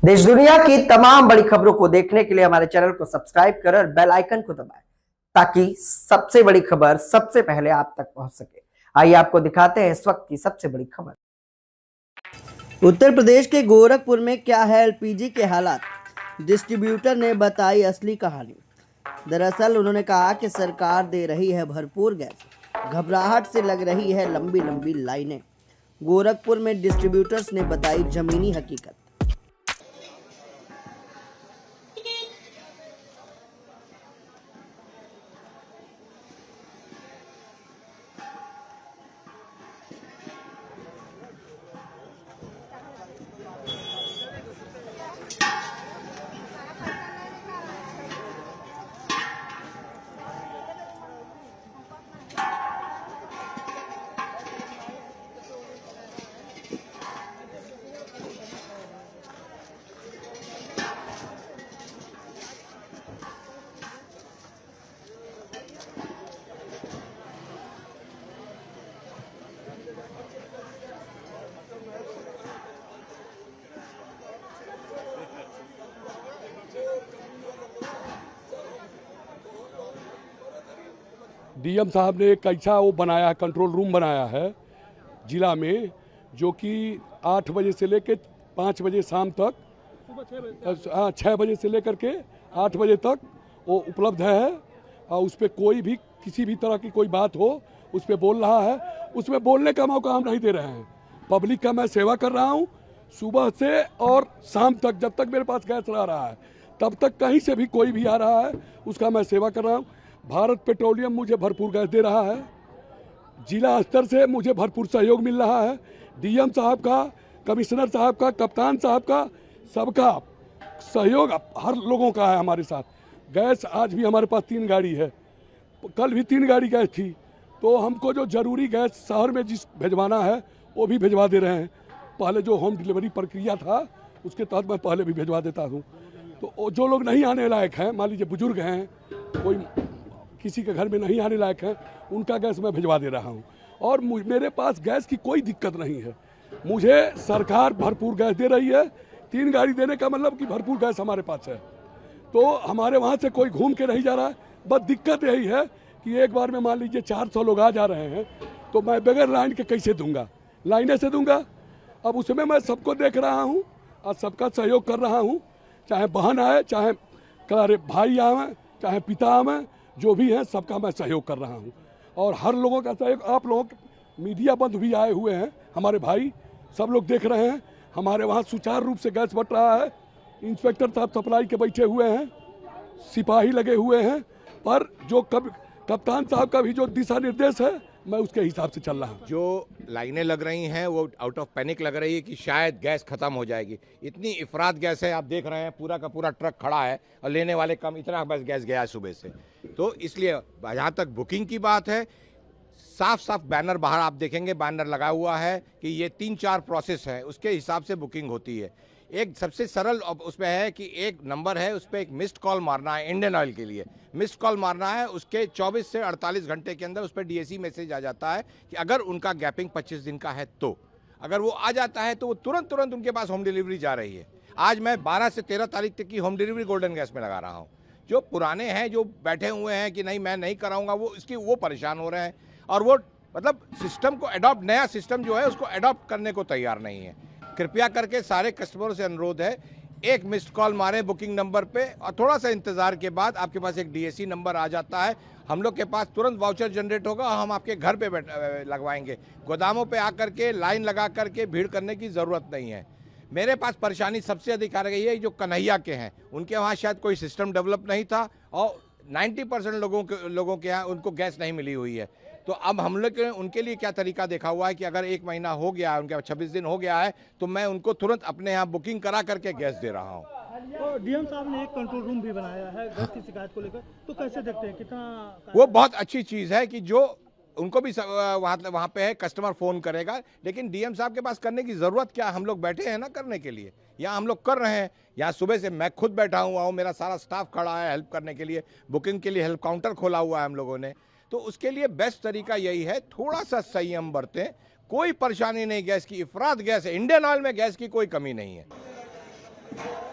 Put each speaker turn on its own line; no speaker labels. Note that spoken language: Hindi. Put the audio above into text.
देश दुनिया की तमाम बड़ी खबरों को देखने के लिए हमारे चैनल को सब्सक्राइब करें और बेल आइकन को दबाएं ताकि सबसे बड़ी खबर सबसे पहले आप तक पहुंच सके। आइए आपको दिखाते हैं इस वक्त की सबसे बड़ी खबर। उत्तर प्रदेश के गोरखपुर में क्या है एलपीजी के हालात, डिस्ट्रीब्यूटर ने बताई असली कहानी। दरअसल उन्होंने कहा कि सरकार दे रही है भरपूर गैस, घबराहट से लग रही है लंबी लंबी लाइनें। गोरखपुर में डिस्ट्रीब्यूटर्स ने बताई जमीनी हकीकत।
डीएम साहब ने एक ऐसा वो बनाया है, कंट्रोल रूम बनाया है जिला में, जो कि 8 बजे से लेकर 5 बजे शाम तक, 6 बजे से लेकर के 8 बजे तक वो उपलब्ध है। और उस पर कोई भी किसी भी तरह की कोई बात हो उस पर बोल रहा है। उसमें बोलने का मौका हम नहीं दे रहे हैं। पब्लिक का मैं सेवा कर रहा हूँ सुबह से और शाम तक, जब तक मेरे पास गैस रह रहा है तब तक कहीं से भी कोई भी आ रहा है उसका मैं सेवा कर रहा हूँ। भारत पेट्रोलियम मुझे भरपूर गैस दे रहा है, जिला स्तर से मुझे भरपूर सहयोग मिल रहा है। डीएम साहब का, कमिश्नर साहब का, कप्तान साहब का, सबका सहयोग हर लोगों का है हमारे साथ। गैस आज भी हमारे पास 3 गाड़ी है, कल भी 3 गाड़ी गैस थी। तो हमको जो ज़रूरी गैस शहर में जिस भिजवाना है वो भी भिजवा दे रहे हैं। पहले जो होम डिलीवरी प्रक्रिया था उसके तहत मैं पहले भी भिजवा देता हूँ। तो जो लोग नहीं आने लायक हैं, मान लीजिए बुजुर्ग हैं, कोई किसी के घर में नहीं आने लायक है, उनका गैस मैं भिजवा दे रहा हूं। और मेरे पास गैस की कोई दिक्कत नहीं है। मुझे सरकार भरपूर गैस दे रही है। 3 गाड़ी देने का मतलब कि भरपूर गैस हमारे पास है। तो हमारे वहां से कोई घूम के नहीं जा रहा है। बस दिक्कत यही है कि एक बार में मान लीजिए 400 लोग आ जा रहे हैं तो मैं बगैर लाइन के कैसे दूंगा, लाइने से दूंगा। अब उसमें मैं सबको देख रहा हूँ और सबका सहयोग कर रहा हूँ, चाहे बहन आए, चाहे भाई आए, चाहे पिता आए, जो भी हैं सबका मैं सहयोग कर रहा हूं। और हर लोगों का सहयोग, आप लोग मीडिया बंधु भी आए हुए हैं, हमारे भाई सब लोग देख रहे हैं। हमारे वहां सुचारू रूप से गैस बट रहा है। इंस्पेक्टर साहब सप्लाई के बैठे हुए हैं, सिपाही लगे हुए हैं, पर जो कप्तान साहब का भी जो दिशा निर्देश है मैं उसके हिसाब से चल रहा हूँ।
जो लाइनें लग रही हैं वो आउट ऑफ पैनिक लग रही है कि शायद गैस खत्म हो जाएगी। इतनी इफरात गैस है, आप देख रहे हैं पूरा का पूरा ट्रक खड़ा है और लेने वाले कम, इतना बस गैस गया है सुबह से। तो इसलिए जहाँ तक बुकिंग की बात है, साफ साफ बैनर बाहर आप देखेंगे, बैनर लगा हुआ है कि ये 3-4 प्रोसेस है, उसके हिसाब से बुकिंग होती है। एक सबसे सरल उसमें है कि एक नंबर है, उस पर एक मिस्ड कॉल मारना है। इंडियन ऑयल के लिए मिस्ड कॉल मारना है, उसके 24 से 48 घंटे के अंदर उस पर डीएसी मैसेज आ जाता है कि अगर उनका गैपिंग 25 दिन का है तो अगर वो आ जाता है तो वो तुरंत उनके पास होम डिलीवरी जा रही है। आज मैं 12 से 13 तारीख तक की होम डिलीवरी गोल्डन गैस में लगा रहा हूँ। जो पुराने हैं, जो बैठे हुए हैं कि नहीं मैं नहीं कराऊंगा, वो परेशान हो रहे हैं और वो मतलब सिस्टम को अडॉप्ट, नया सिस्टम जो है उसको अडॉप्ट करने को तैयार नहीं है। कृपया करके सारे कस्टमरों से अनुरोध है, एक मिस्ड कॉल मारें बुकिंग नंबर पे और थोड़ा सा इंतजार के बाद आपके पास एक डीएसी नंबर आ जाता है। हम लोग के पास तुरंत वाउचर जनरेट होगा और हम आपके घर पे लगवाएंगे। गोदामों पे आकर के लाइन लगा करके भीड़ करने की ज़रूरत नहीं है। मेरे पास परेशानी सबसे अधिक आ रही है जो कन्हैया के हैं, उनके वहाँ शायद कोई सिस्टम डेवलप नहीं था और 90% लोगों के यहाँ उनको गैस नहीं मिली हुई है। तो अब हम लोग उनके लिए क्या तरीका देखा हुआ है कि अगर 1 महीना हो गया है, उनके 26 दिन हो गया है, तो मैं उनको तुरंत अपने यहाँ बुकिंग करा करके गैस दे रहा हूँ।
तो डीएम साहब ने एक कंट्रोल रूम भी बनाया है गैस की शिकायत को लेकर, तो कैसे देखते हैं, कितना?
वो बहुत अच्छी चीज़ है कि जो उनको भी वहाँ पे है, कस्टमर फ़ोन करेगा। लेकिन डीएम साहब के पास करने की ज़रूरत क्या, हम लोग बैठे हैं ना करने के लिए। यहाँ हम लोग कर रहे हैं, यहाँ सुबह से मैं खुद बैठा हुआ हूँ, मेरा सारा स्टाफ खड़ा है हेल्प करने के लिए। बुकिंग के लिए हेल्प काउंटर खोला हुआ है हम लोगों ने। तो उसके लिए बेस्ट तरीका यही है, थोड़ा सा संयम बरतें। कोई परेशानी नहीं, गैस की इफरात गैस है, इंडियन ऑयल में गैस की कोई कमी नहीं है।
है।